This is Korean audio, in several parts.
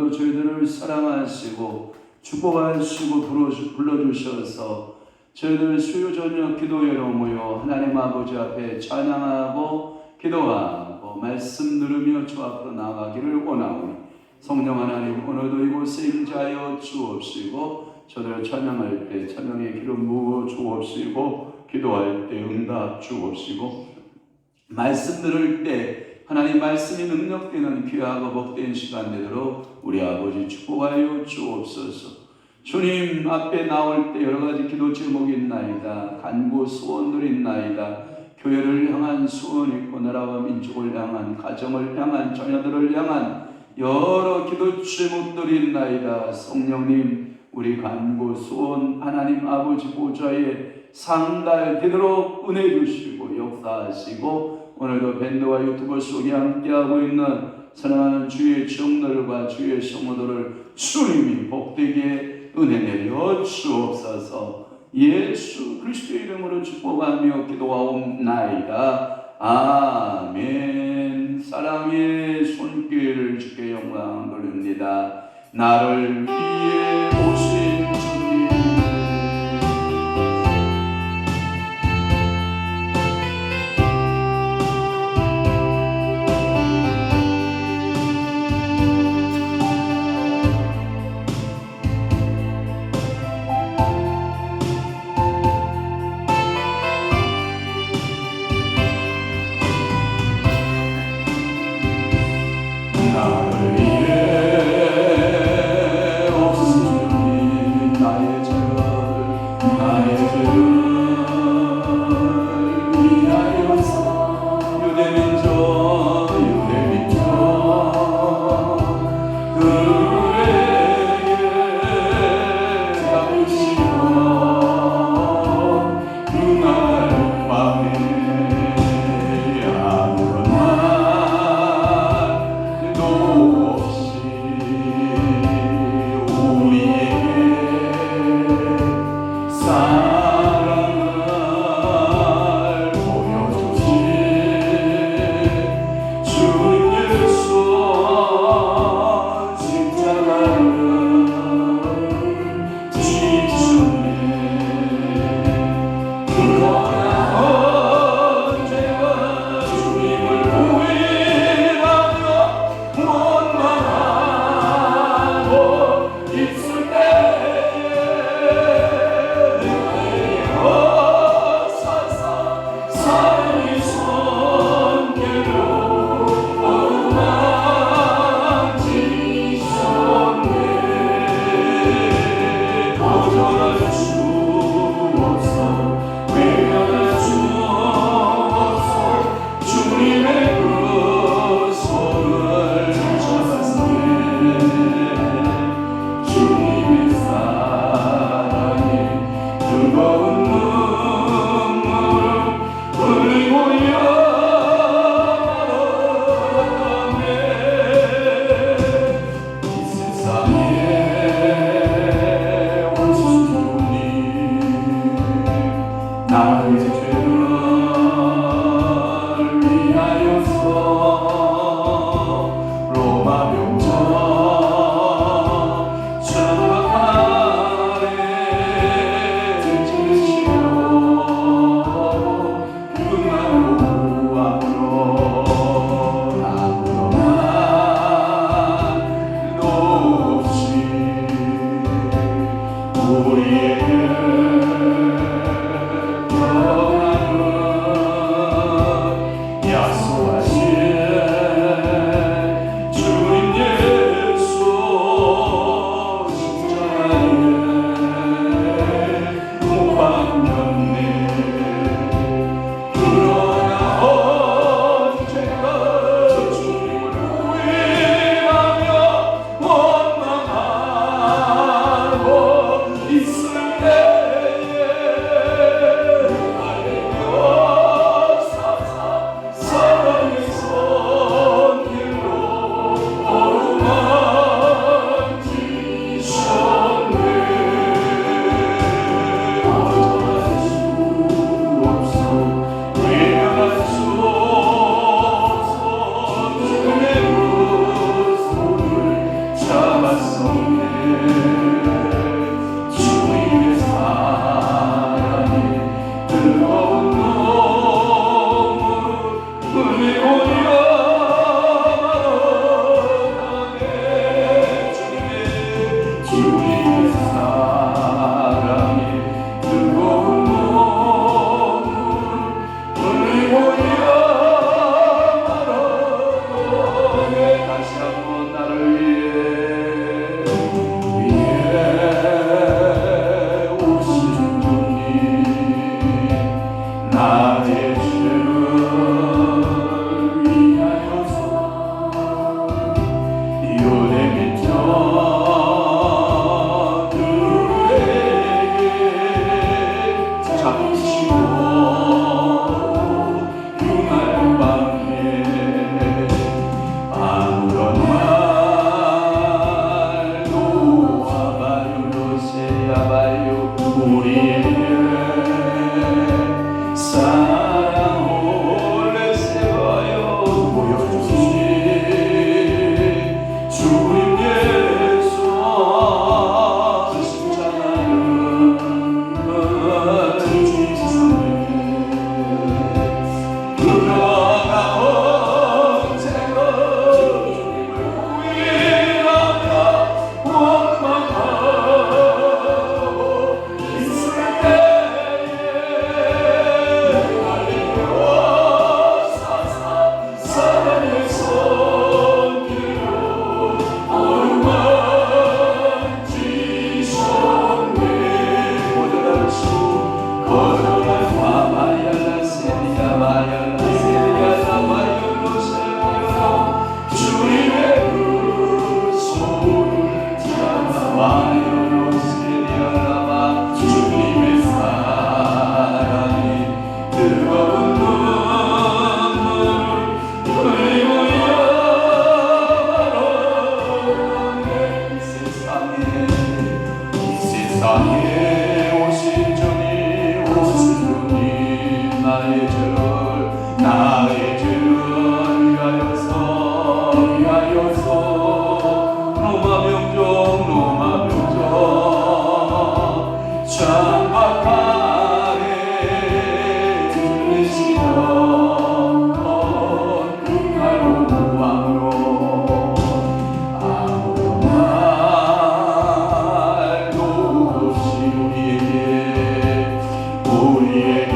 오늘도 저희들을 사랑하시고 축복하시고 불러주셔서 저희들 수요 저녁 기도회로 모여 하나님 아버지 앞에 찬양하고 기도하고 말씀 들으며 주 앞으로 나가기를 원하오니 성령 하나님 오늘도 이곳에 임재하여 주옵시고 저들 찬양할 때 찬양의 기름 부어 주옵시고 기도할 때 응답 주옵시고 말씀 들을 때 하나님 말씀이 능력되는 귀하고 복된 시간 되도록 우리 아버지 축복하여 주옵소서. 주님 앞에 나올 때 여러 가지 기도 제목이 있나이다. 간구 소원들이 있나이다. 교회를 향한 소원이 있고 나라와 민족을 향한 가정을 향한 자녀들을 향한 여러 기도 제목들이 있나이다. 성령님 우리 간구 소원 하나님 아버지 보좌에 상달되도록 은혜 주시고 역사하시고 오늘도 밴드와 유튜브 속에 함께하고 있는 사랑하는 주의 종들과 주의 성도들을 주님이 복되게 은혜 내려 주옵소서. 예수 그리스도의 이름으로 축복하며 기도하옵나이다. 아멘. 사랑의 손길을 주께 영광 돌립니다. 나를 위해 오신 주님 나를 위해 오신 주님의 사랑이 뜨거운 눈물을 흘리고야 주님의 사랑이 뜨거운 눈물을 흘리고야 다시 한번 나를 위해 오신 주님 나의 죄를 위하여서 요대 밑 저들에게 잡히시고 흉할 밤에 아무런 말도 와봐요 로세야봐요 우리에게 사랑 올레세봐요 보여주신 주님 예수 십자가는 지상에 그러나 언제나 위하여 원망하고 있을 때에 달려와서 사랑의 손길로 어루만지셨네 거절할 수 거절할 와마야라 세리야 마야라 세리야 나마야로 세리야 주님의 그 손을 잡아와요 세리야 나마 주님의 사랑이 뜨거운 눈물을 흘리고야 이 세상에 오신 주님 나의 죄를 위하여서 로마 병정 장막간에 들리시던 그날로 왕으로 아무런 말도 없이 우리에게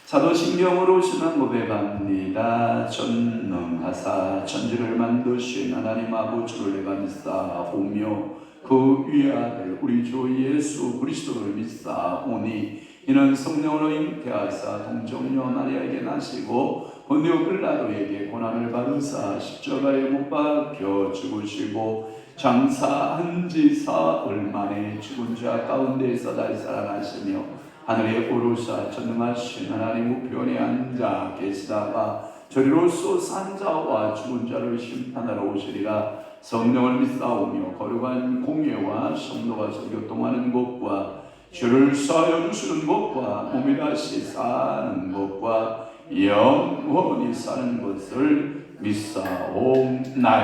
사도신경으로 신앙 고백합니다. 전능하사 천지를 만드신 하나님 아버지를 내가 믿사오며 그 위아들 우리 주 예수 그리스도를 믿사오니 이는 성령으로 잉태하사 동정녀 마리아에게 나시고 본디오 빌라도에게 고난을 받으사 십자가에 못 박혀 죽으시고 장사한 지 사흘 만에 죽은 자 가운데에서 다시 살아나시며 하늘에 오르사 전능하신 하나님 우편에 앉아 계시다가 저리로서 산자와 죽은 자를 심판하러 오시리라. 성령을 믿사오며 거룩한 공예와 성도가 교통하는 것과 죄를 사하여 주시는 것과 몸이 다시 사는 것과 영원히 사는 것을 믿사옵나이다.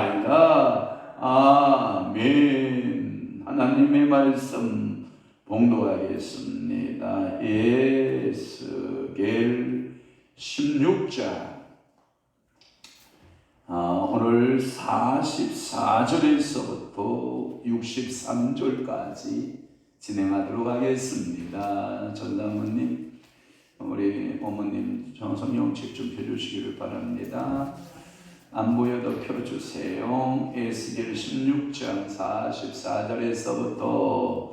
아멘. 하나님의 말씀 봉독하겠습니다. 에스겔 16장. 오늘 44절에서부터 63절까지 진행하도록 하겠습니다. 전사모님, 우리 어머님 성령책 좀 펴주시기를 바랍니다. 안 보여도 펴주세요. 에스겔 16장 44절에서부터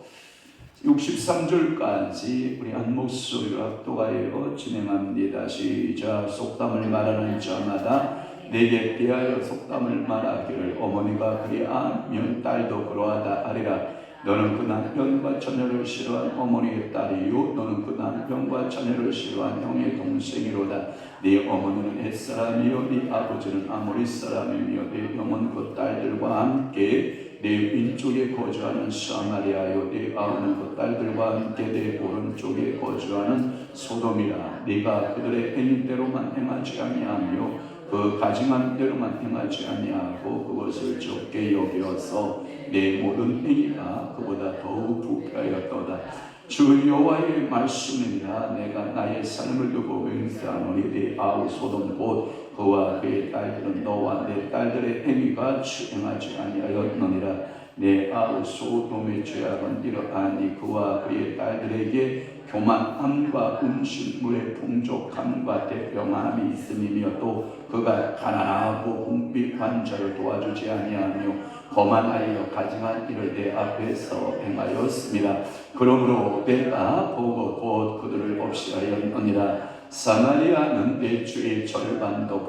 63절까지 우리 한 목소리로 합독하여 진행합니다. 시작. 속담을 말하는 자마다 내게 대하여 속담을 말하기를 어머니가 그리하면 딸도 그러하다 하리라. 너는 그 남편과 처녀를 싫어한 어머니의 딸이요 너는 그 남편과 처녀를 싫어한 형의 동생이로다. 네 어머니는 햇사람이요 네 아버지는 아모리 사람이며 네 형은 그 딸들과 함께 내 왼쪽에 거주하는 사마리아요 내 아우는 그 딸들과 함께 내 오른쪽에 거주하는 소돔이라. 네가 그들의 행위대로만 행하지 아니하며 그 가증한 대로만 행하지 아니하고 그것을 적게 여겨서 내 모든 행위가 그보다 더욱 부패하였도다. 주 여호와의 말씀이니라. 내가 나의 삶을 두고 맹세하노니 내 아우 소돔 곧 그와 그의 딸들은 너와 내 딸들의 행위가 행하지 아니하였느니라. 내 아우 소돔의 죄악은 이러하니 그와 그의 딸들에게 교만함과 음식물의 풍족함과 대평함이 있음이며 또 그가 가난하고 궁핍한 자를 도와주지 아니하며 거만하여 가증한 일을 내 앞에서 행하였습니다. 그러므로 내가 보고 곧 그들을 없이 하였느니라. 사마리아는 내 주의 절반도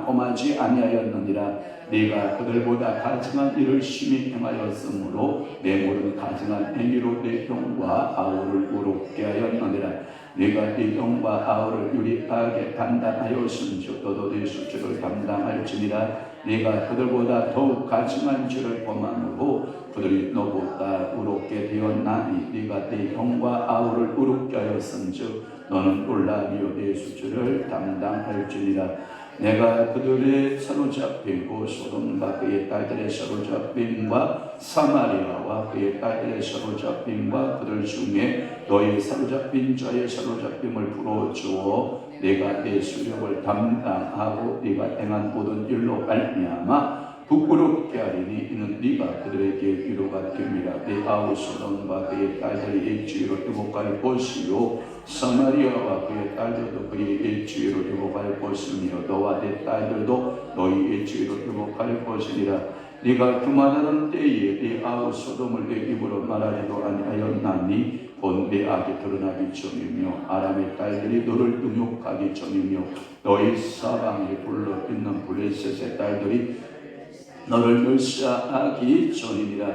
범하지 아니하였느니라. 네가 그들보다 가증한 일을 심히 행하였으므로 내 모든 가증한 행위로 내 형과 아우를 의롭게 하였느니라. 네가 네 형과 아우를 유리하게 판단하였은즉 너도 네 수치를 감당할지니라. 네가 그들보다 더욱 가증한 죄를 범함으로 그들이 너보다 의롭게 되었나니 네가 네 형과 아우를 의롭게 하였은즉 너는 놀라며 내 수치를 담당할지니라. 내가 그들의 사로잡힘고 소돔과 그의 딸들의 사로잡힘과 사마리아와 그의 딸들의 사로잡힘과 그들 중에 너희 사로잡힌 자의 사로잡힘을 풀어주어 내가 내 수력을 담당하고 네가 행한 모든 일로 말미암아 부끄럽게 하리니 이는 네가 그들에게 위로가 됨이라. 내 아우 소돔과 그의 딸들이 일주일로 회복할 것이요 사마리아와 그의 딸들도 그의 일주일로 회복할 것이며 너와 내 딸들도 너희 일주일로 회복할 것이니라. 네가 그만하던 때에 네 아우 소돔을 내 입으로 말하지도 아니하였나니 곧 내 악이 드러나기 전이며 아람의 딸들이 너를 능욕하기 전이며 너희 사방에 불러 있는 블레셋의 딸들이 너를 멸시하기 전이니라.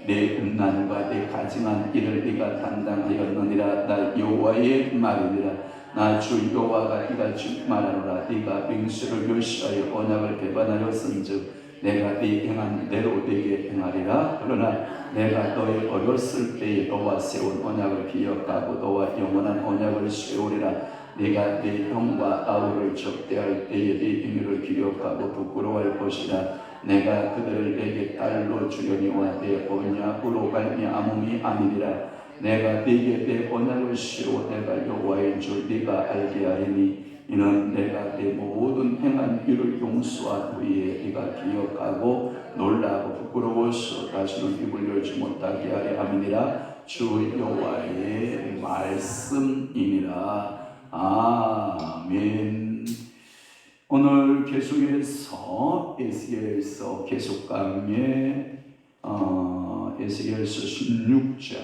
내 음란과 내 가증한 일을 네가 담당하였느니라. 나 여호와의 말이니라. 나 주 여호와가 이같이 말하노라. 네가 맹세를 멸시하여 언약을 배반하였은즉 내가 네 행한 대로 네게 행하리라. 그러나 내가 너의 어렸을 때에 너와 세운 언약을 기억하고 너와 영원한 언약을 세우리라. 네가 네 형과 아우를 접대할 때에 네 행위를 기억하고 부끄러워할 것이라. 내가 그들을 내게 딸로 주려니와 내 언약으로 말미암음이 아니니라. 내가 네게 내 언약을 세워 내가 여호와인 줄 네가 알게 하리니 이는 내가 내 모든 행한 일을 용서한 후에 네가 기억하고 놀라고 부끄러워서 다시는 입을 열지 못하게 하려 함이니라. 주 여호와의 말씀이니라. 아멘. 오늘 계속해서 에스겔서 계속 강의 에스겔서 16장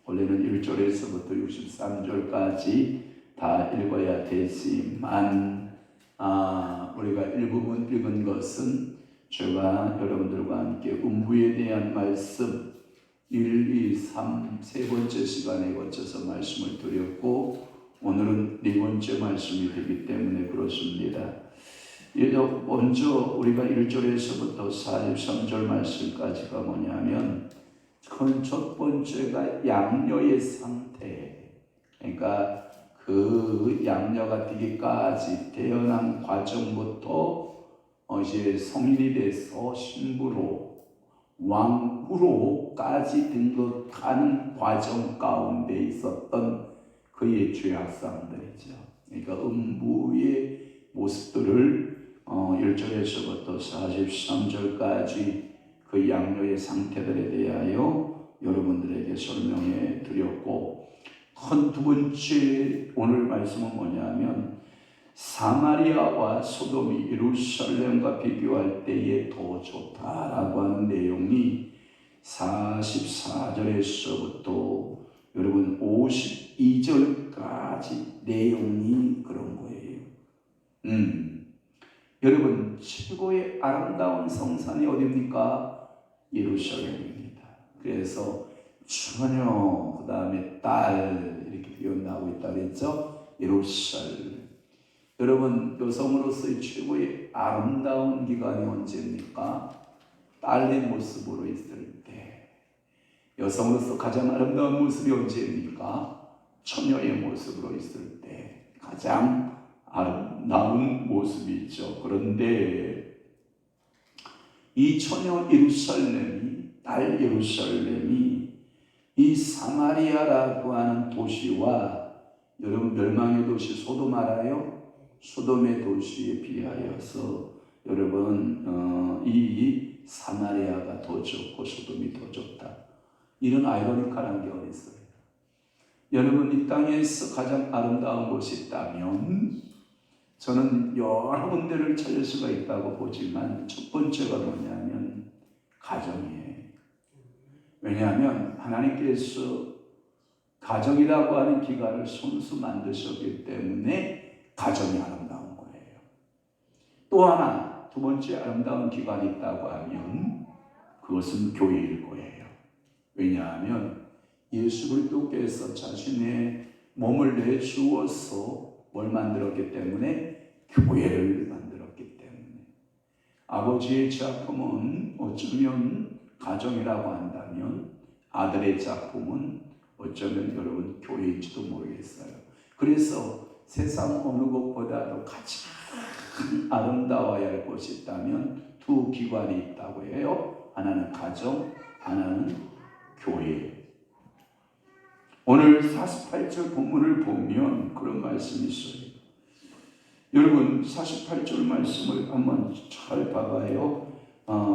원래는 1절에서부터 63절까지 다 읽어야 되지만 우리가 일부분 읽은 것은 제가 여러분들과 함께 음부에 대한 말씀 1, 2, 3 세 번째 시간에 거쳐서 말씀을 드렸고 오늘은 네 번째 말씀이 되기 때문에 그렇습니다. 먼저 우리가 1절에서부터 43절 말씀까지가 뭐냐면 첫 번째가 양녀의 상태. 그러니까 그 양녀가 되기까지 태어난 과정부터 이제 성인이 돼서 신부로 왕후로까지 등극하는 과정 가운데 있었던 그의 죄악상들이죠. 그러니까 음부의 모습들을 1절에서부터 43절까지 그 양녀의 상태들에 대하여 여러분들에게 설명해 드렸고, 두 번째 오늘 말씀은 뭐냐면 사마리아와 소돔이 예루살렘과 비교할 때에 더 좋다라고 하는 내용이 44절에서부터 여러분 52절까지 내용이 그런 거예요. 여러분 최고의 아름다운 성산이 어디입니까? 예루살렘입니다. 그래서 처녀, 그 다음에 딸 이렇게 표현하고 있다고 했죠. 예루살렘. 여러분 여성으로서의 최고의 아름다운 기간이 언제입니까? 딸의 모습으로 있을 때. 여성으로서 가장 아름다운 모습이 언제입니까? 처녀의 모습으로 있을 때 가장 아름다운 모습이 있죠. 그런데 이 처녀 예루살렘이, 딸 예루살렘이 이 사마리아라고 하는 도시와 여러분 멸망의 도시 소돔 알아요? 소돔의 도시에 비하여서 여러분 이 사마리아가 더 좋고 소돔이 더 좋다. 이런 아이러니컬한 게 어디 있어요? 여러분 이 땅에서 가장 아름다운 곳이 있다면 저는 여러 군데를 찾을 수가 있다고 보지만 첫 번째가 뭐냐면 가정이에요. 왜냐하면 하나님께서 가정이라고 하는 기관을 손수 만드셨기 때문에 가정이 아름다운 거예요. 또 하나, 두 번째 아름다운 기관이 있다고 하면 그것은 교회일 거예요. 왜냐하면 예수 그리스도께서 자신의 몸을 내주어서 뭘 만들었기 때문에? 교회를 만들었기 때문에. 아버지의 작품은 어쩌면 가정이라고 한다면 아들의 작품은 어쩌면 여러분 교회일지도 모르겠어요. 그래서 세상 어느 것보다도 가장 아름다워야 할 것이 있다면 두 기관이 있다고 해요. 하나는 가정, 하나는 교회. 오늘 48절 본문을 보면 그런 말씀이 있어요. 여러분 48절 말씀을 한번 잘 봐봐요.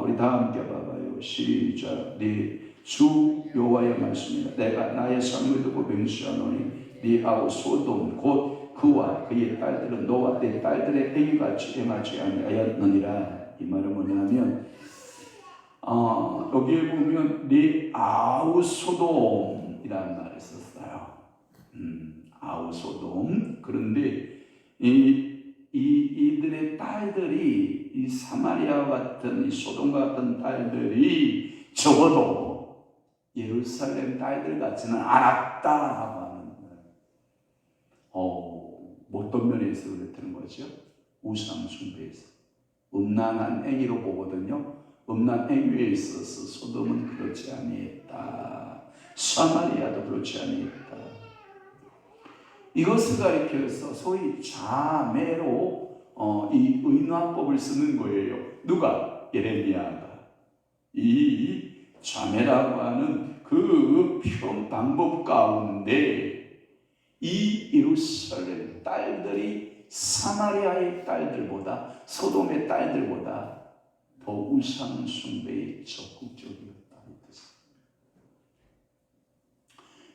우리 다 함께 봐봐요. 시작. 네 주 여호와의 말씀이다. 내가 나의 삶을 두고 맹세하노니 네 아우 소돔 곧 그와 그의 딸들은 너와 내 딸들의 행위같이 행하지 아니하였느니라. 이 말은 뭐냐면 여기에 보면 네 아우 소돔이라는 말을 썼어요. 아우 소돔. 그런데 이들의 딸들이 이 사마리아 같은 이 소돔 같은 딸들이 적어도 예루살렘 딸들 같지는 않았다라고 하는 어떤 면에서 그랬다는 거죠? 우상 숭배에서 음란한 행위로 보거든요. 음란 행위에 있어서 소돔은 그렇지 아니했다. 사마리아도 그렇지 아니했다. 이것을 가리켜서 소위 자매로 이 의논법을 쓰는 거예요. 누가? 예레미야가. 이 자매라고 하는 그 표현 방법 가운데 이 예루살렘 딸들이 사마리아의 딸들보다 소돔의 딸들보다 더 우상 숭배에 적극적이었다.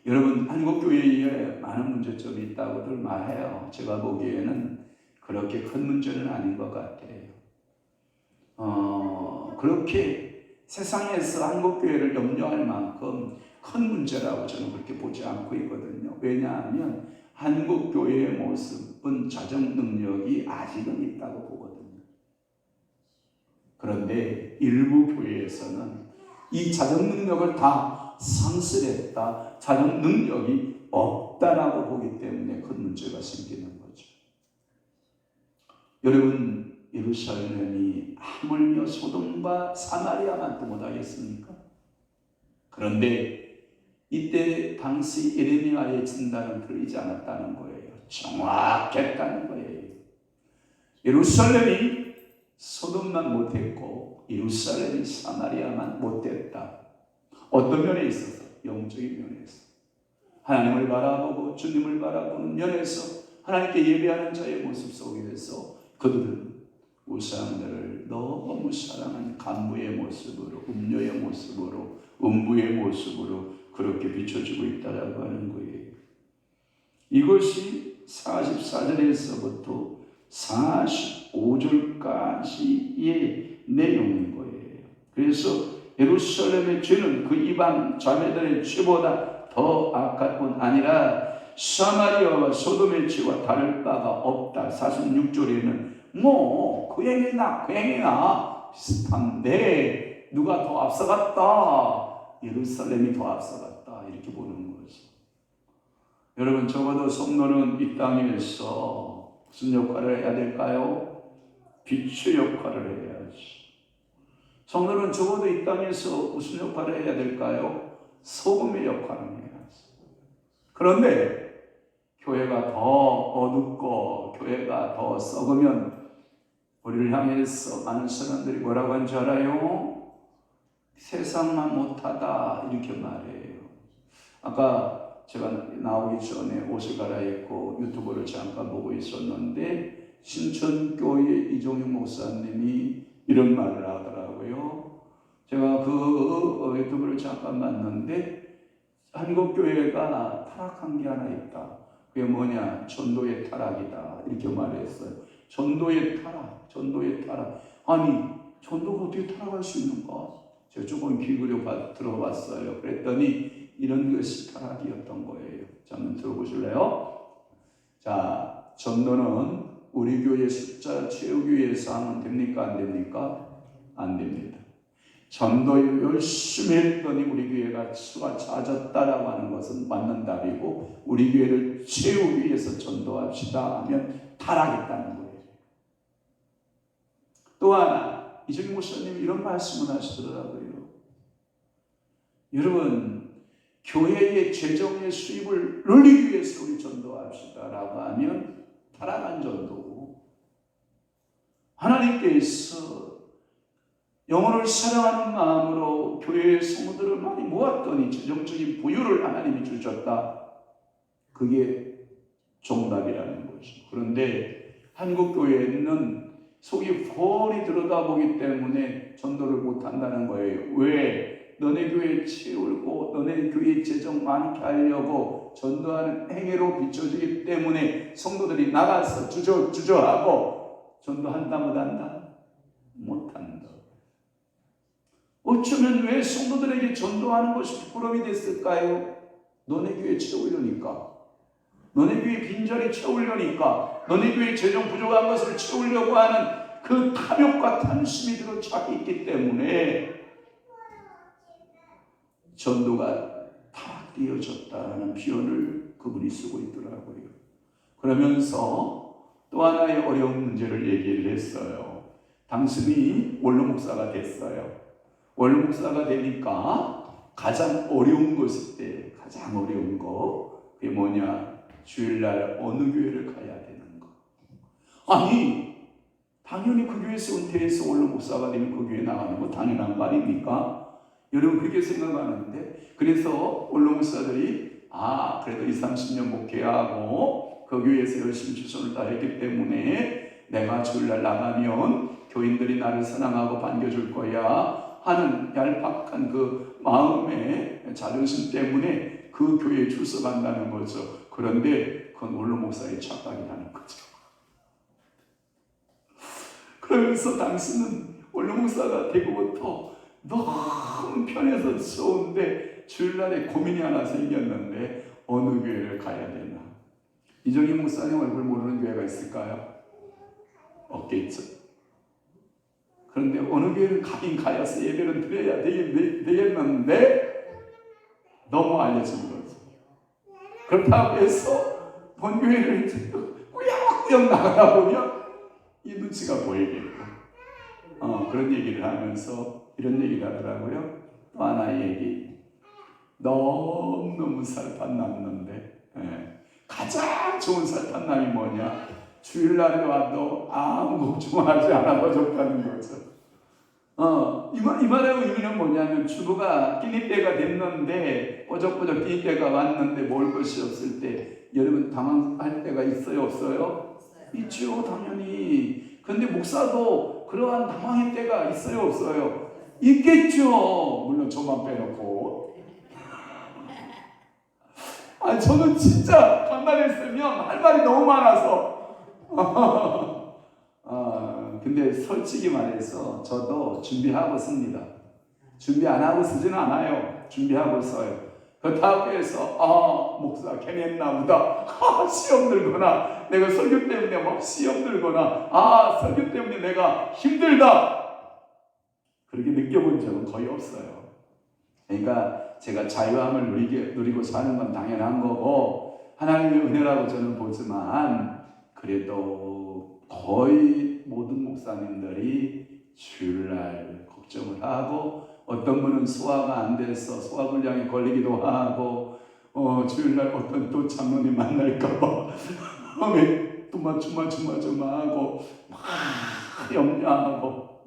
여러분 한국교회에 많은 문제점이 있다고들 말해요. 제가 보기에는 그렇게 큰 문제는 아닌 것 같아요. 그렇게 세상에서 한국교회를 염려할 만큼 큰 문제라고 저는 그렇게 보지 않고 있거든요. 왜냐하면 한국교회의 모습은 자정 능력이 아직은 있다고 보거든요. 그런데 일부 교회에서는 이 자정 능력을 다 상실했다, 자정 능력이 없다 없다라고 보기 때문에 큰 문제가 생기는 거죠. 여러분, 예루살렘이 하물며 소돔과 사마리아만 못하겠습니까? 그런데 이때 당시 예레미야의 진단은 틀리지 않았다는 거예요. 정확했다는 거예요. 예루살렘이 소돔만 못했고 예루살렘이 사마리아만 못했다. 어떤 면에 있어서? 영적인 면에서. 하나님을 바라보고 주님을 바라보는 면에서 하나님께 예배하는 자의 모습 속에서 그들은 우상들을 너무 사랑한 간부의 모습으로, 음녀의 모습으로, 음부의 모습으로 그렇게 비춰지고 있다라고 하는 거예요. 이것이 44절에서부터 45절까지의 내용인 거예요. 그래서 예루살렘의 죄는 그 이방 자매들의 죄보다 더 악할 뿐 아니라 사마리아와 소돔의 죄와 다를 바가 없다. 46절에는 그 행위나 비슷한데 누가 더 앞서갔다? 예루살렘이 더 앞서갔다. 이렇게 보는 거죠. 여러분, 적어도 성도는 이 땅에서 무슨 역할을 해야 될까요? 빛의 역할을 해야지. 성도는 적어도 이 땅에서 무슨 역할을 해야 될까요? 소금의 역할을 해야지. 그런데 교회가 더 어둡고 교회가 더 썩으면 우리를 향해서 많은 사람들이 뭐라고 하는 줄 알아요? 세상만 못하다 이렇게 말해요. 아까 제가 나오기 전에 옷을 갈아입고 유튜브를 잠깐 보고 있었는데 신천교회 이종윤 목사님이 이런 말을 하더라고요. 제가 그 유튜브를 잠깐 봤는데 한국교회가 타락한 게 하나 있다. 그게 뭐냐? 전도의 타락이다. 이렇게 말했어요. 전도의 타락. 아니, 전도가 어떻게 타락할 수 있는가? 제가 조금 귀 기울여 들어봤어요. 그랬더니 이런 것이 타락이었던 거예요. 자, 한번 들어보실래요? 자, 전도는 우리 교회 숫자 채우기 위해서 하면 됩니까? 안 됩니까? 안 됩니다. 전도를 열심히 했더니 우리 교회가 수가 작아졌다라고 하는 것은 맞는 답이고, 우리 교회를 채우기 위해서 전도합시다 하면 타락했다는 거예요. 또 하나, 이정희 목사님이 이런 말씀을 하시더라고요. 여러분, 교회의 재정의 수입을 늘리기 위해서 우리 전도합시다라고 하면 타락한 전도고, 하나님께서 영혼을 사랑하는 마음으로 교회의 성도들을 많이 모았더니 재정적인 부유를 하나님이 주셨다. 그게 정답이라는 거죠. 그런데 한국 교회는 속이 훤히 들여다보기 때문에 전도를 못한다는 거예요. 왜? 너네 교회 채우고 너네 교회 재정 많게 하려고 전도하는 행위로 비춰지기 때문에 성도들이 나가서 주저하고 전도한다 못한다? 못한다. 어쩌면 왜 성도들에게 전도하는 것이 부끄러움이 됐을까요? 너네 교회 채우려니까, 너네 교회 빈자리 채우려니까, 너네 교회 재정 부족한 것을 채우려고 하는 그 탐욕과 탐심이 들어차 있기 때문에 전도가 타락되어졌다는 표현을 그분이 쓰고 있더라고요. 그러면서 또 하나의 어려운 문제를 얘기를 했어요. 당신이 원로 목사가 됐어요. 원로 목사가 되니까 가장 어려운 것일 때, 가장 어려운 거, 그게 뭐냐? 주일날 어느 교회를 가야 되는 거. 아니, 당연히 그 교회에서 은퇴해서 원로 목사가 되면 그 교회 나가는 거 당연한 거 아닙니까? 여러분 그렇게 생각하는데, 그래서 원로 목사들이 그래도 20-30년 목회하고 그 교회에서 열심히 최선을 다했기 때문에 내가 주일날 나가면 교인들이 나를 사랑하고 반겨줄 거야 하는 얄팍한 그 마음의 자존심 때문에 그 교회에 출석한다는 거죠. 그런데 그건 원로 목사의 착각이라는 거죠. 그러면서 당신은 원로 목사가 되고부터 너무 편해서 좋은데 주일날에 고민이 하나 생겼는데 어느 교회를 가야 되나? 이정희 목사님 얼굴 모르는 교회가 있을까요? 없겠죠. 그런데 어느 교회를 가긴 가야서 예배를 드려야 되겠는데 너무 알려진 거죠. 그렇다고 해서 본교회를 꾸역꾸역 나가다 보면 이 눈치가 보이겠고 그런 얘기를 하면서 이런 얘기를 하더라고요. 또 하나의 얘기. 너무너무 살판났는데 가장 좋은 살판남이 뭐냐? 주일날에 와도 아무 걱정하지 않아도 좋다는 거죠. 이 말의 의미는 뭐냐면 주부가 끼니때가 됐는데 꼬적꼬적 끼니때가 왔는데 먹을 것이 없을 때 여러분 당황할 때가 있어요 없어요? 있죠 당연히. 근데 목사도 그러한 당황의 때가 있어요 없어요? 있겠죠. 물론 저만 빼놓고. 저는 진짜 강단했으면 할 말이 너무 많아서 근데 솔직히 말해서 저도 준비하고 씁니다. 준비 안 하고 쓰지는 않아요. 준비하고 써요. 그렇다고 해서 목사 괜했나 보다. 시험 들거나 내가 설교 때문에 막 시험 들거나 설교 때문에 내가 힘들다 그렇게 느껴본 적은 거의 없어요. 그러니까 제가 자유함을 누리고 사는 건 당연한 거고 하나님의 은혜라고 저는 보지만 그래도 거의 모든 목사님들이 주일날 걱정을 하고 어떤 분은 소화가 안 돼서 소화불량에 걸리기도 하고 주일날 어떤 또 장로님 만날까봐 조마조마하고 막 염려하고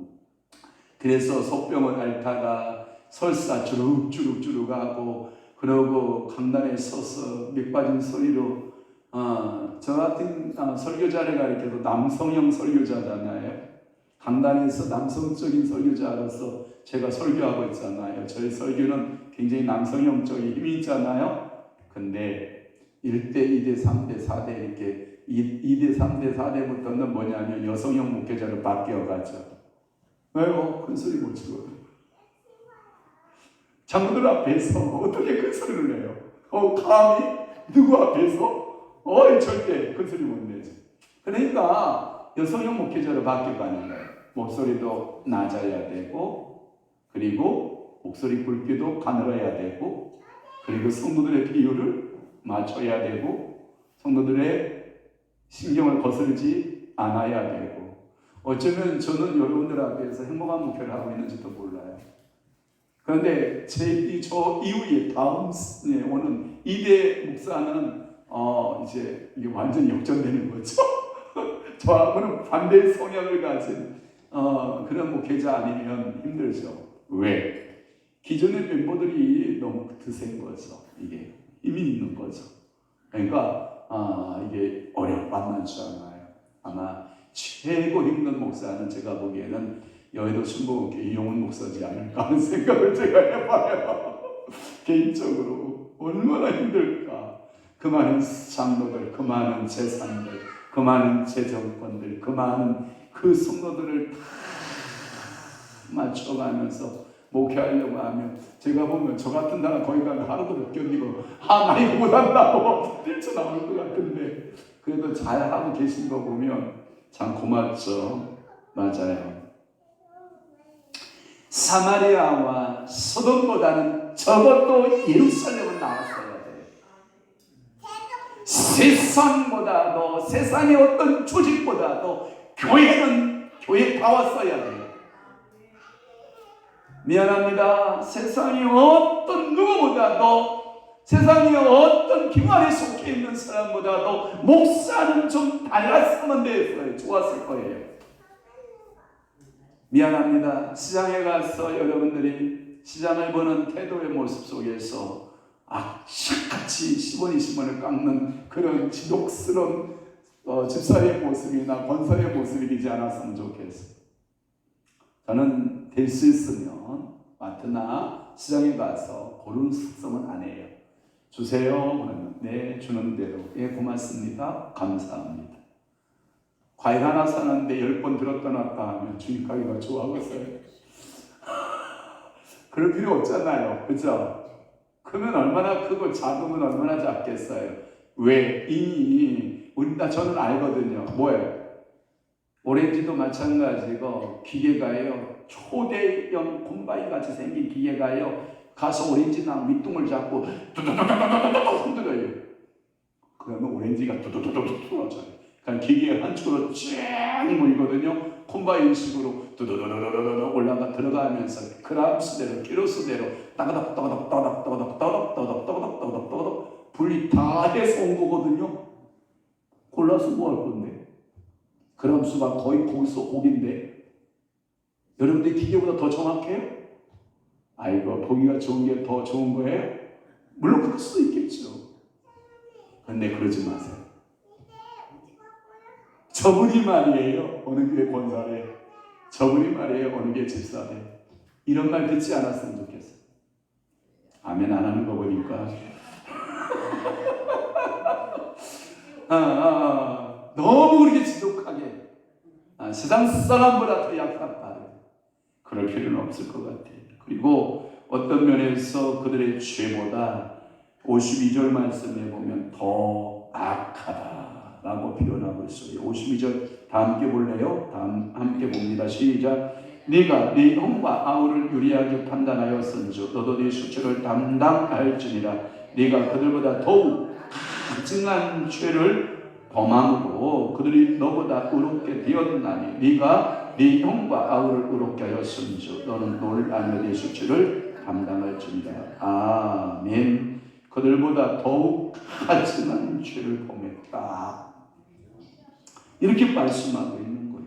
그래서 속병을 앓다가 설사 주룩주룩하고 그러고 강단에 서서 맥 빠진 소리로 저 같은 설교자를 가리켜도 남성형 설교자잖아요. 강단에서 남성적인 설교자로서 제가 설교하고 있잖아요. 저희 설교는 굉장히 남성형적인 힘이 있잖아요. 근데 1대, 2대, 3대, 4대 이렇게 2대, 3대, 4대부터는 뭐냐면 여성형 목회자로 바뀌어가죠. 왜요? 큰 소리 못 치거든. 장로들 앞에서 어떻게 큰 소리를 내요? 감히 누구 앞에서? 절대 큰 소리 못 내지. 그러니까 여성형 목회자로 바뀌어가는 거예요. 목소리도 낮아야 되고 그리고 목소리 굵기도 가늘어야 되고 그리고 성도들의 비율을 맞춰야 되고 성도들의 신경을 거스르지 않아야 되고 어쩌면 저는 여러분들 앞에서 행복한 목회를 하고 있는지도 몰라요. 그런데 저 이후에 다음 오는 2대 목사는 이제 이게 완전히 역전되는 거죠. 저하고는 반대의 성향을 가진 그런 목회자 아니면 힘들죠. 왜? 기존의 멤버들이 너무 드센 거죠. 이게 힘이 있는 거죠. 그러니까 이게 만만치 않아요. 아마 최고 힘든 목사는 제가 보기에는 여의도 순복음교회 이용훈 목사지 않을까 하는 생각을 제가 해봐요. 개인적으로 얼마나 힘들까. 그 많은 장로들, 그 많은 재산들, 그 많은 재정권들, 그 많은 그 성도들을 다 맞춰가면서 목회하려고 하면 제가 보면 저 같은 사람 거기 가면 하루도 못 견디고 나 이거 못한다고 뛰쳐나올 것 같은데 그래도 잘하고 계신 거 보면 참 고맙죠. 맞아요. 사마리아와 소돔보다는 적어도 예루살렘은 나왔어야 돼요. 세상보다도 세상의 어떤 조직보다도 교회는 교회다웠어야 돼요. 미안합니다. 세상의 어떤 누구보다도 세상의 어떤 기관에 속해 있는 사람보다도 목사는 좀 달랐으면 됐어요. 좋았을 거예요. 미안합니다. 시장에 가서 여러분들이 시장을 보는 태도의 모습 속에서 악착같이 10원, 20원을 깎는 그런 지독스러운 집사의 모습이나 권사의 모습이 되지 않았으면 좋겠어요. 저는 될 수 있으면 마트나 시장에 가서 그런 숙성은 안 해요. 주세요. 그러면 네, 주는 대로. 예, 고맙습니다. 감사합니다. 과일 하나 사는데 10번 들었다 놨다 하면 주인 가게가 좋아하겠어요? 그럴 필요 없잖아요. 그죠? 크면 얼마나 크고 작으면 얼마나 작겠어요. 왜? 이미 저는 알거든요. 뭐예요? 오렌지도 마찬가지고 기계가요. 초대형 콤바인 같이 생긴 기계가요. 가서 오렌지나 밑둥을 잡고 두두두두두두두 흔들어요. 그러면 오렌지가 두두두두두 떨어져요. 그러니까 기계에 한 축으로 쫙 모이거든요. 콤바인식으로 두두두두두두 올라가 들어가면서 그람수대로 키로수대로 따가닥 분리 다 해서 온 거거든요. 골라서 뭐 할 건데? 그람수가 거의 거기서 고기인데 여러분들 기계보다 더 정확해요? 아이고 보기가 좋은 게 더 좋은 거예요? 물론 그럴 수도 있겠죠. 근데 그러지 마세요. 저분이 말이에요. 어느 교회 권사래. 저분이 말이에요. 어느 교회 집사래. 이런 말 듣지 않았으면 좋겠어요. 아멘 안 하는 거 보니까. 너무 그렇게 지독하게 세상 사람보다 더 약삭하게 그럴 필요는 없을 것 같아요. 그리고 어떤 면에서 그들의 죄보다 52절 말씀에 보면 더 악하다라고 표현하고 있어요. 52절 다 함께 볼래요? 다 함께 봅니다. 시작. 네가 네 형과 아우를 유리하게 판단하였은즉 너도 네 수치를 담당할지니라. 네가 그들보다 더욱 가증한 죄를 범함으로 그들이 너보다 의롭게 되었나니 네가 네 형과 아우를 의롭게 하였은즉 너는 너를 알며 네 수치를 담당할지니라. 아멘. 그들보다 더욱 가증한 죄를 범했다. 이렇게 말씀하고 있는 거예요.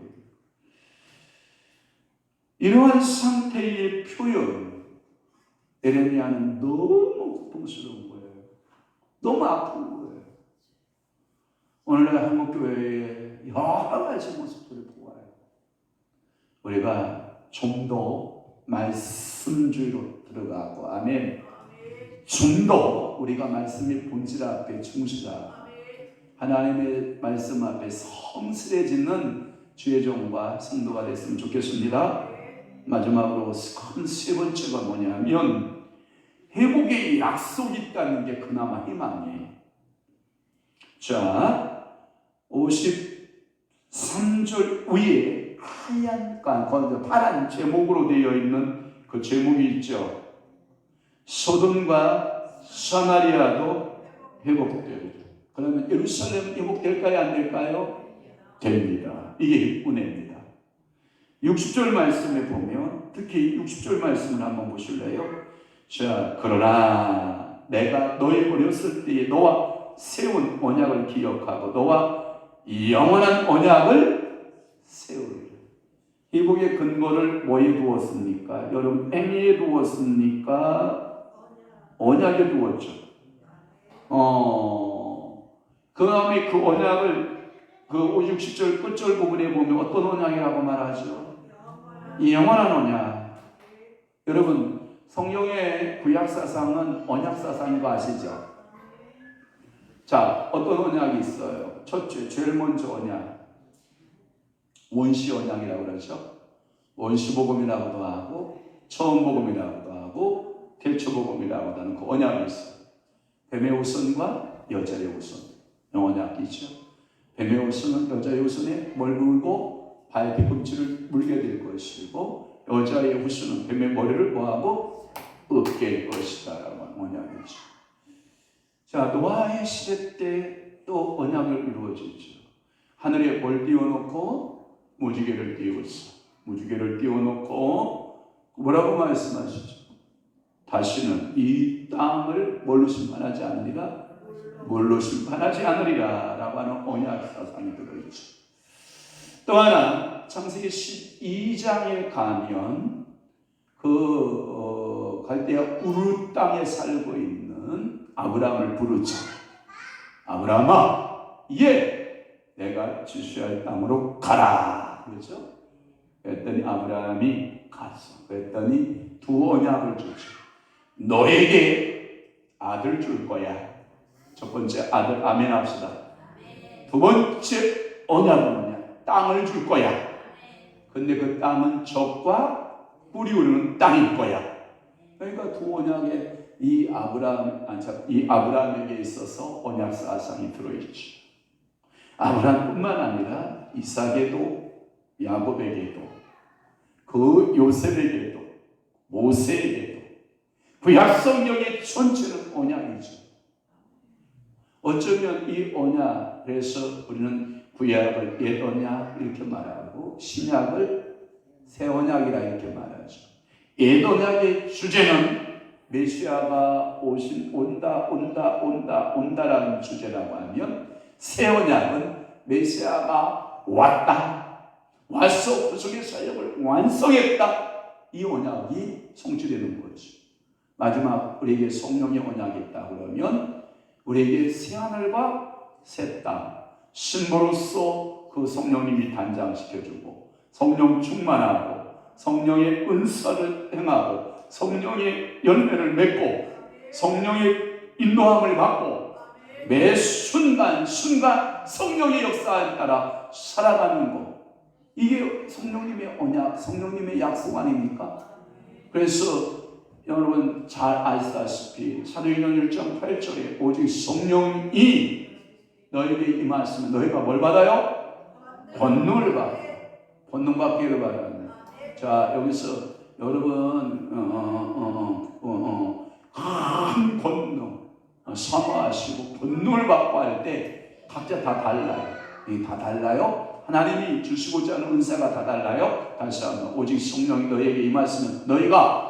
이러한 상태의 표현, 에레미야는 너무 고통스러운 거예요. 너무 아픈 거예요. 오늘날 한국교회의 여러 가지 모습들을 보아요. 우리가 좀 더 말씀주의로 들어가고, 아멘. 좀 더 우리가 말씀의 본질 앞에 충실하고 하나님의 말씀 앞에 성실해지는 주의 종과 성도가 됐으면 좋겠습니다. 마지막으로 큰 세 번째가 뭐냐면 회복의 약속이 있다는 게 그나마 희망이에요. 자, 53절 위에 하얀 파란 제목으로 되어 있는 그 제목이 있죠. 소돔과 사마리아도 회복돼요. 그러면 예루살렘 회복될까요? 안 될까요? 됩니다. 이게 은혜입니다. 60절 말씀에 보면 특히 60절 말씀을 한번 보실래요? 자, 그러나 내가 너의 어렸을 때에 너와 세운 언약을 기억하고 너와 영원한 언약을 세우리라. 회복의 근거를 뭐에 두었습니까? 여러분 행위에 두었습니까? 언약에 두었죠. 그 다음에 그 언약을 그 60절 끝절 부분에 보면 어떤 언약이라고 말하죠? 이 영원한 언약. 여러분 성경의 구약사상은 언약사상인 거 아시죠? 자, 어떤 언약이 있어요? 첫째, 제일 먼저 언약. 원시 언약이라고 그러죠. 원시복음이라고도 하고 처음복음이라고도 하고 태초복음이라고도 하는 그 언약이 있어요. 뱀의 후손과 여자의 후손. 언약이죠. 뱀의 후손은 여자의 후손에 뭘 물고 발 뒤꿈치를 물게 될 것이고 여자의 후손은 뱀의 머리를 뭐하고 으깨일 것이다 라고 하는 언약이죠. 자, 노아의 시대 때 또 언약을 이루어지죠. 하늘에 뭘 띄워놓고 무지개를 띄웠어. 무지개를 띄워놓고 뭐라고 말씀하시죠? 다시는 이 땅을 뭘로 심판하지 않으리라? 뭘로 심판하지 않으리라 라고 하는 언약 사상이 들어있죠. 또 하나 창세기 12장에 가면 그 갈대아 우르 땅에 살고 있는 아브라함을 부르죠. 아브라함아, 내가 지시할 땅으로 가라. 그렇죠? 그랬더니 아브라함이 갔어. 그랬더니 두 언약을 주죠. 너에게 아들 줄 거야. 첫 번째 아들, 아멘 합시다. 두 번째 언약은 뭐냐? 땅을 줄 거야. 근데 그 땅은 적과 뿌리 오르는 땅일 거야. 그러니까 두 언약에 이 아브라함에게 있어서 언약 사상이 들어있죠. 아브라함뿐만 아니라 이삭에도 야곱에게도 그 요셉에게도 모세에게도 구약 성경의 전체는 언약이죠. 어쩌면 이 언약, 그래서 우리는 구약을 옛 언약 이렇게 말하고 신약을 새 언약이라 이렇게 말하죠. 옛 언약의 주제는 메시아가 온다라는 주제라고 하면, 새 언약은 메시아가 와서 구속의 사역을 완성했다, 이 언약이 성취되는 거죠. 마지막 우리에게 성령의 언약이 있다 그러면 우리에게 새하늘과 새 땅, 신부로서 그 성령님이 단장시켜주고 성령 충만하고 성령의 은사를 행하고 성령의 열매를 맺고 성령의 인도함을 받고 매 순간 성령의 역사에 따라 살아가는 것, 이게 성령님의 언약, 성령님의 약속 아닙니까? 그래서 여러분 잘 아시다시피 사도행전 1장 8절에 오직 성령이 너에게 임하시면 너희가 뭘 받아요? 권능을 받고, 권능 받기를 바랍니다. 자, 여기서 여러분 큰 권능 사모하시고 권능을 받고 할 때 각자 다 달라요. 다 달라요. 하나님이 주시고자 하는 은사가 다 달라요. 다시 한번, 오직 성령이 너에게 임하시면 너희가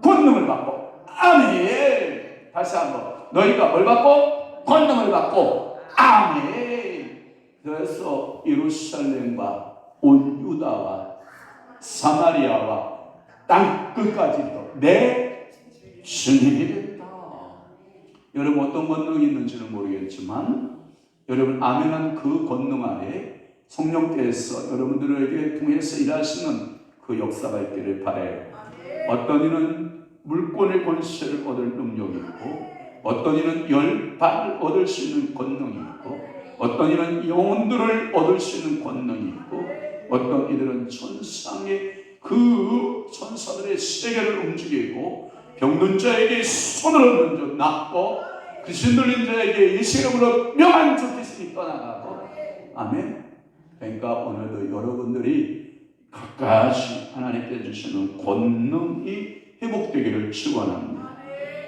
권능을 받고, 아멘. 다시 한번, 너희가 뭘 받고? 권능을 받고, 아멘. 그래서 예루살렘과 온 유다와 사마리아와 땅 끝까지도 내 주님이 된다. 여러분 어떤 권능이 있는지는 모르겠지만 여러분 아멘한 그 권능 아래 성령께서 여러분들에게 통해서 일하시는 그 역사가 있기를 바라요. 어떤 이는 물권의 권세를 얻을 능력이 있고, 어떤 이는 열반을 얻을 수 있는 권능이 있고, 어떤 이는 영혼들을 얻을 수 있는 권능이 있고, 어떤 이들은 천상의 그 천사들의 세계를 움직이고, 병든 자에게 손을 얹는 자 낫고, 귀신 들린 자에게 예수 이름으로 명한 주 귀신이 떠나가고, 아멘. 그러니까 오늘도 여러분들이 각가지 하나님께 주시는 권능이 회복되기를 축원합니다.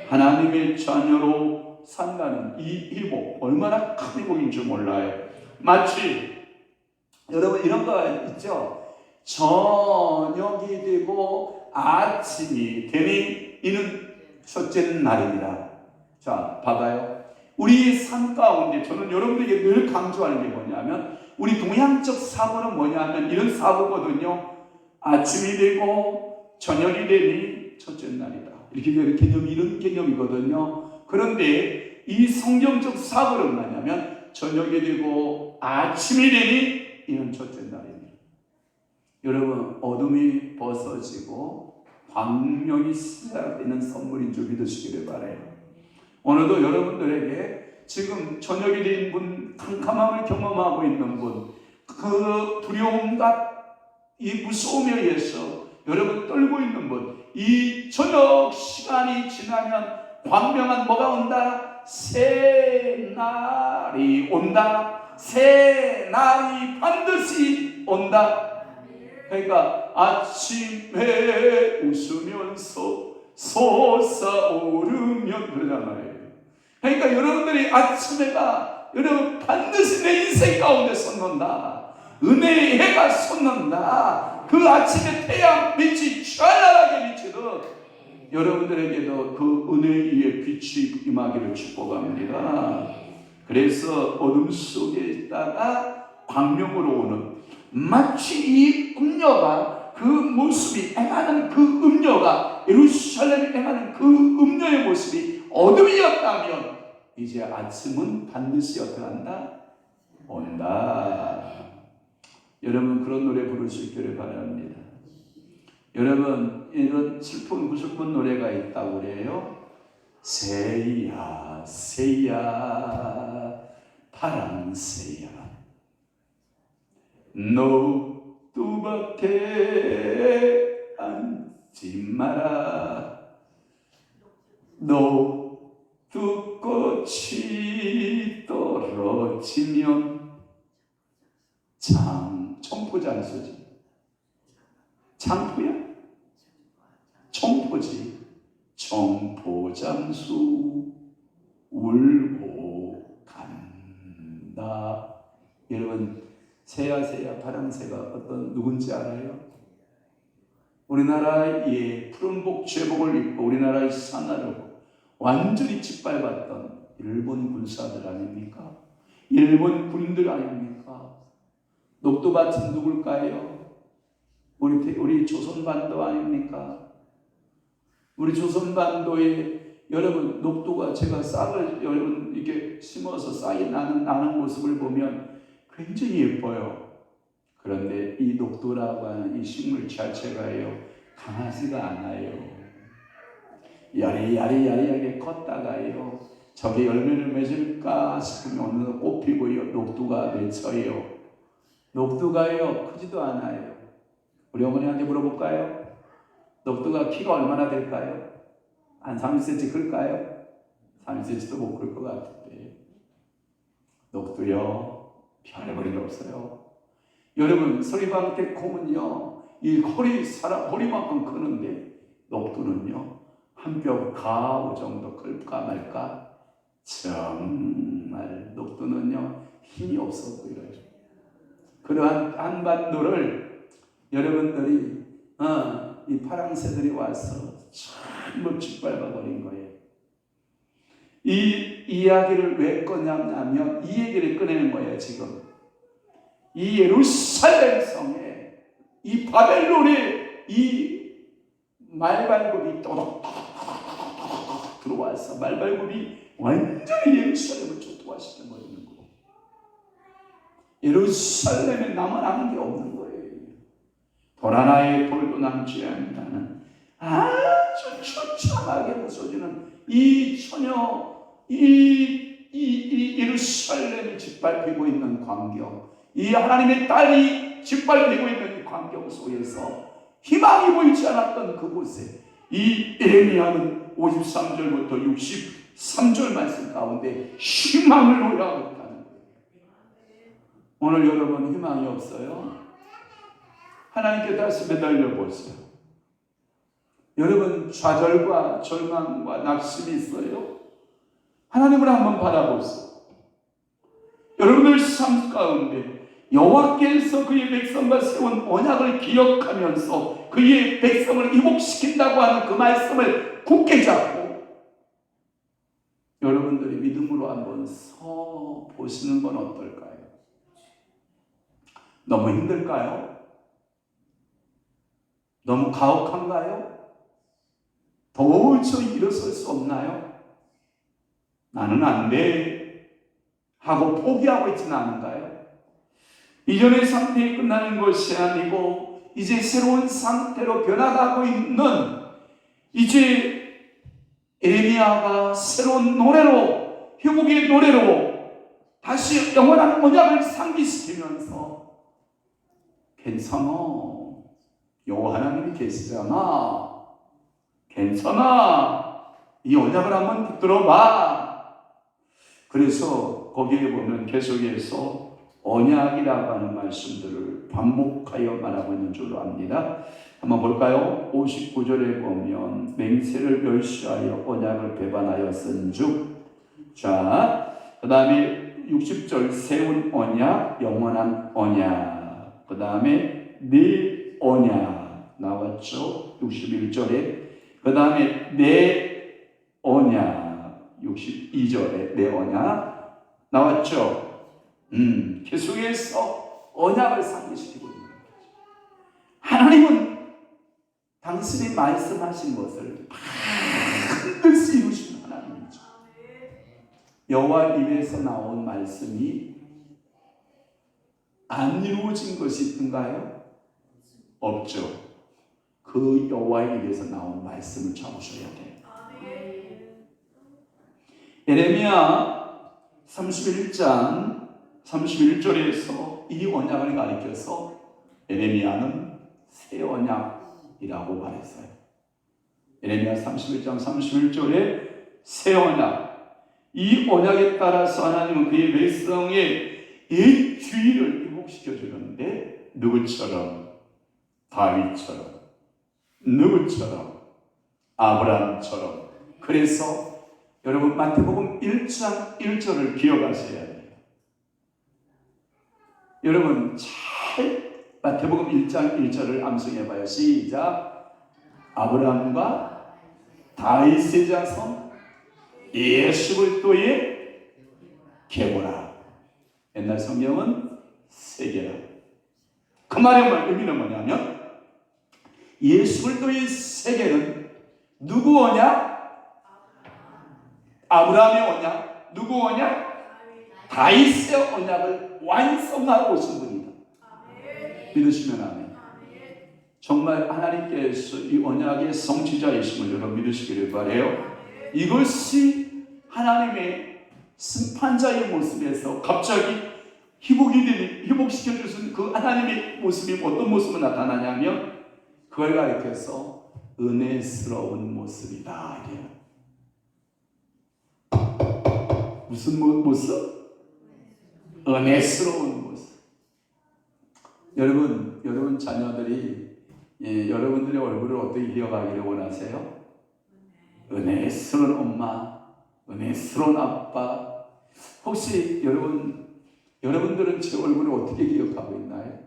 하나님의 자녀로 산다는 이 회복, 얼마나 큰 회복인 줄 몰라요. 마치 여러분 이런 거 있죠. 저녁이 되고 아침이 되니 이는 첫째 날입니다. 자, 봐봐요. 우리 삶 가운데 저는 여러분들에게 늘 강조하는 게 뭐냐면, 우리 동양적 사고는 뭐냐면 이런 사고거든요. 아침이 되고 저녁이 되니 첫째 날이다, 이렇게 되는 개념이 이런 개념이거든요. 그런데 이 성경적 사고는 뭐냐면 저녁이 되고 아침이 되니 이는 첫째 날입니다. 여러분 어둠이 벗어지고 광명이 시작되는 선물인 줄 믿으시기를 바라요. 오늘도 여러분들에게 지금 저녁이 된 분, 캄캄함을 경험하고 있는 분, 그 두려움과 이 무서움에 의해서 여러분 떨고 있는 분, 이 저녁 시간이 지나면 광명한 뭐가 온다? 새 날이 온다. 새 날이 반드시 온다. 그러니까 아침에 웃으면서 솟아오르면 그러잖아요. 그러니까 여러분들이 아침에가 여러분 반드시 내 인생 가운데 솟는다. 은혜의 해가 솟는다. 그 아침에 태양 빛이 찬란하게 비치듯 여러분들에게도 그 은혜의 빛이 임하기를 축복합니다. 그래서 어둠 속에 있다가 광명으로 오는, 마치 이 음녀가 그 모습이 행하는 그 음녀가 예루살렘에 행하는 그 음녀의 모습이 어둠이었다면 이제 아침은 반드시 어떻게 한다? 온다. 여러분 그런 노래 부를 수 있기를 바랍니다. 여러분 이런 슬픈 구슬픈 노래가 있다고 그래요. 새야 새야 파랑새야 너 뚜밭에 앉지 마라. 녹두꽃이 떨어지면 청포장수지. 창포야? 청포지. 청포장수 울고 여러분 새야 파랑새가 어떤 누군지 알아요? 우리나라의 푸른복 제복을 입고 우리나라의 산하를 완전히 짓밟았던 일본 군사들 아닙니까? 일본 군들 아닙니까? 녹두밭은 누굴까요? 우리 조선반도 아닙니까? 우리 조선반도에 여러분 녹두가 제가 싹을 여러분 이렇게 심어서 싹이 나는 모습을 보면 굉장히 예뻐요. 그런데 이 녹두라고 하는 이 식물 자체가요 강하지가 않아요. 야리야리하게 컸다가요 저게 열매를 맺을까 싶으면 어느 날 꽃피고요 녹두가 맺혀요. 녹두가요 크지도 않아요. 우리 어머니한테 물어볼까요? 녹두가 키가 얼마나 될까요? 한 30cm 클까요? 30cm도 못 클 것 같은데 녹두요 별볼일 없어요. 여러분 서리방태 콩은요 이 허리만큼 크는데 녹두는요 한 뼘 가오 정도 클까 말까. 정말 녹두는요 힘이 없어 보여요. 그러한 한반도를 여러분들이 이 파랑새들이 와서 전부 짓밟아버린 거예요. 이 이야기를 왜 꺼냐면 이 얘기를 꺼내는 거예요. 지금 이 예루살렘 성에 이 바벨론의 이 말발굽이 또독 들어와서 말발굽이 완전히 예루살렘을 초토화시켜버리는 거예요. 예루살렘에 남아나는 게 없는 거예요. 돌 하나의 돌도 남지 않는 아주 처참하게 부서지는 이 예루살렘이 짓밟히고 있는 광경, 이 하나님의 딸이 짓밟히고 있는 이 광경 속에서 희망이 보이지 않았던 그곳에 이 예레미야는 53절부터 63절 말씀 가운데 희망을 노래하고 있다는 거예요. 오늘 여러분 희망이 없어요? 하나님께 다시 매달려 보세요. 여러분 좌절과 절망과 낙심이 있어요? 하나님을 한번 바라보세요. 여러분들 삶 가운데 여호와께서 그의 백성과 세운 언약을 기억하면서 그의 백성을 회복시킨다고 하는 그 말씀을 굳게 잡고 여러분들이 믿음으로 한번 서 보시는 건 어떨까요? 너무 힘들까요? 너무 가혹한가요? 도저히 일어설 수 없나요? 나는 안 돼 하고 포기하고 있지는 않은가요? 이전의 상태에 끝나는 것이 아니고 이제 새로운 상태로 변화가고 있는 이제 예레미야가 새로운 노래로 회복의 노래로 다시 영원한 언약을 상기시키면서 괜찮아 여호와 하나님이 계시잖아 괜찮아 이 언약을 한번 붙들어봐. 그래서 거기에 보면 계속해서 언약이라고 하는 말씀들을 반복하여 말하고 있는 줄로 압니다. 한번 볼까요? 59절에 보면 맹세를 멸시하여 언약을 배반하였은즉 자 그 다음에 60절 세운 언약 영원한 언약 그 다음에 네 언약 나왔죠. 61절에 그 다음에 내 언약 62절에 내 언약 나왔죠. 계속해서 언약을 상기시키고 있는 거죠. 하나님은 당신이 말씀하신 것을 반드시 이루시는 하나님이죠. 여호와 입에서 나온 말씀이 안 이루어진 것이 있던가요? 없죠. 그 여호와의 입에서 나온 말씀을 잡으셔야 돼요. 예레미야 31장 31절에서 이 언약을 가리켜서 예레미야는 새 언약이라고 말했어요. 예레미야 31장 31절에 새 언약 이 언약에 따라서 하나님은 그의 백성의 옛 주의를 회복시켜 주는데 누구처럼? 다윗처럼 누구처럼? 아브라함처럼. 그래서 여러분 마태복음 1장 1절을 기억하셔야 돼요. 여러분 마태복음 1장 1절을 암송해봐요. 시작. 아브라함과 다윗의 자손 예수 그리스도의 계보라. 옛날 성경은 세계라. 그 말의 의미는 뭐냐면 예수 그리스도의 세계는 누구 오냐? 아브라함의 언약. 누구 언약? 다윗의 언약을 완성하고 오신 분이다. 믿으시면 아멘. 정말 하나님께서 이 언약의 성취자이심을 여러분 믿으시기를 바라요. 이것이 하나님의 심판자의 모습에서 갑자기 회복시켜 주신 그 하나님의 모습이 어떤 모습으로 나타나냐면 그걸 가리켜서 은혜스러운 모습이다. 무슨 모습? 은혜스러운 모습. 여러분 자녀들이 여러분들의 얼굴을 어떻게 기억하기를 원하세요? 은혜스러운 엄마, 은혜스러운 아빠. 혹시 여러분들은 제 얼굴을 어떻게 기억하고 있나요?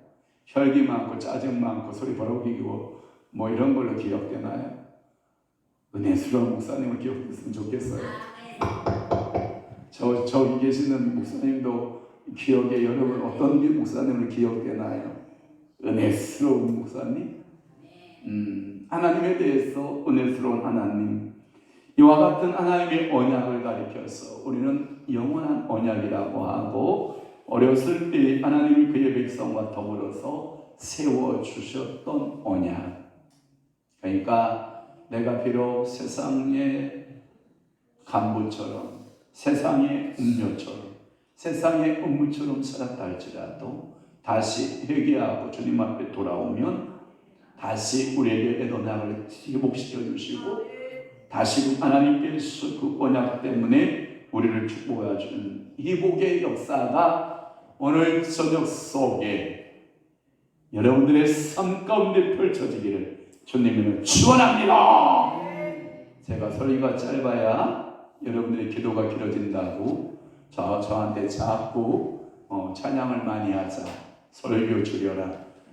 혈기 많고 짜증 많고 소리 버럭이고 뭐 이런 걸로 기억되나요? 은혜스러운 목사님을 기억했으면 좋겠어요. 저기 계시는 목사님도 기억에 여러분 어떤 목사님을 기억되나요? 은혜스러운 목사님? 하나님에 대해서 은혜스러운 하나님. 이와 같은 하나님의 언약을 가리켜서 우리는 영원한 언약이라고 하고 어렸을 때 하나님이 그의 백성과 더불어서 세워주셨던 언약. 그러니까 내가 비록 세상의 간부처럼 세상의 음료처럼 세상의 업무처럼 살았다 할지라도 다시 회개하고 주님 앞에 돌아오면 다시 우리에게 언약을 회복시켜 주시고 다시 하나님께서 그 언약 때문에 우리를 축복해 주는 회복의 역사가 오늘 저녁 속에 여러분들의 삶 가운데 펼쳐지기를 주님은 축원합니다. 제가 설교가 짧아야 여러분들의 기도가 길어진다고 저한테 자꾸 찬양을 많이 하자, 설교 줄여라,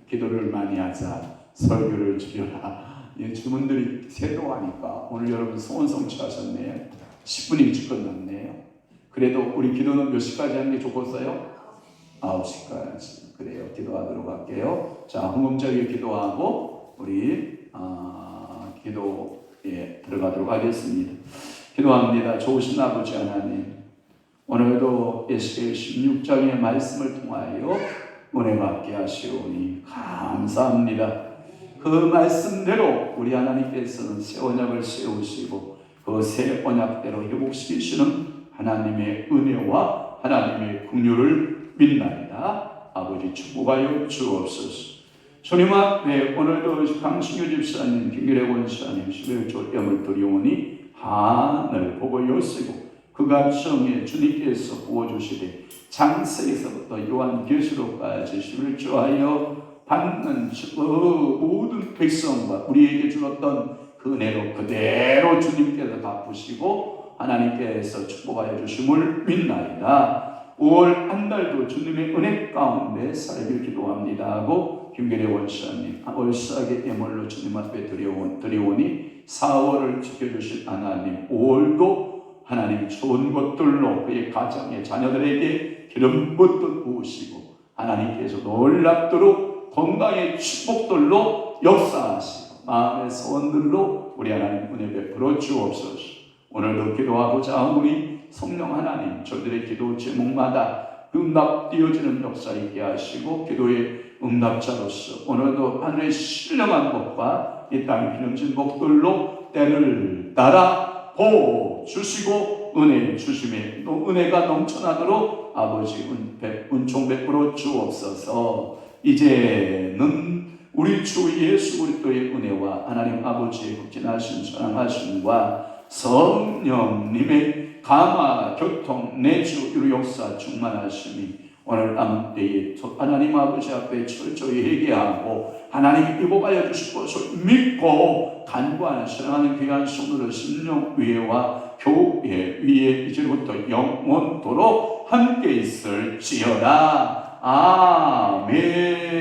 기도를 많이 하자, 설교를 줄여라. 주문들이 쇄도하니까 오늘 여러분 소원 성취하셨네요. 10분이 일찍 끝났네요. 그래도 우리 기도는 몇 시까지 하는 게 좋겠어요? 9시까지. 그래요. 기도하도록 할게요. 자, 헌금적인 기도하고 우리 기도에 들어가도록 하겠습니다. 기도합니다. 좋으신 아버지 하나님, 오늘도 에스겔 16장의 말씀을 통하여 은혜 받게 하시오니 감사합니다. 그 말씀대로 우리 하나님께서는 새 언약을 세우시고 그 새 언약대로 회복시키시는 하나님의 은혜와 하나님의 긍휼을 믿나이다. 아버지 축복하여 주옵소서. 주님 앞에 오늘도 강신규 집사님, 김기래 원사님 11조 염을 드리오니 하늘 보고 여시고 그 가정에 주님께서 부어주시되 창세기서부터 요한계시록까지 11조하여 받는 그 모든 백성과 우리에게 주었던 그 은혜로 그대로 주님께서 갚으시고 하나님께서 축복하여 주심을 믿나이다. 5월 한 달도 주님의 은혜 가운데 살길 기도합니다 하고 김계래 원사님 월삭의 예물로 주님 앞에 드려오니 4월을 지켜주실 하나님, 5월도 하나님 좋은 것들로 그의 가정의 자녀들에게 기름 부으시고 하나님께서 놀랍도록 건강의 축복들로 역사하시고 마음의 소원들로 우리 하나님 은혜 베풀어 주옵소서. 오늘도 기도하고자 하오니 성령 하나님 저들의 기도 제목마다 응답되어지는 역사 있게 하시고 기도의 응답자로서 오늘도 하늘의 신령한 것과 이 땅의 기름진 복들로 때를 따라 보주시고 은혜 주심에 또 은혜가 넘쳐나도록 아버지 은총 베풀어 주옵소서. 이제는 우리 주 예수 그리스도의 은혜와 하나님 아버지의 극진하신 사랑하심과 성령님의 감화 교통 내주 이루 역사 충만하심이 오늘 남은 때에 하나님 아버지 앞에 철저히 회개하고 하나님이 회복하여 주실 것을 믿고 간구하는 사랑하는 귀한 성도들 심령 위에와 교회 위에 이제부터 영원토록 함께 있을지어다. 아멘.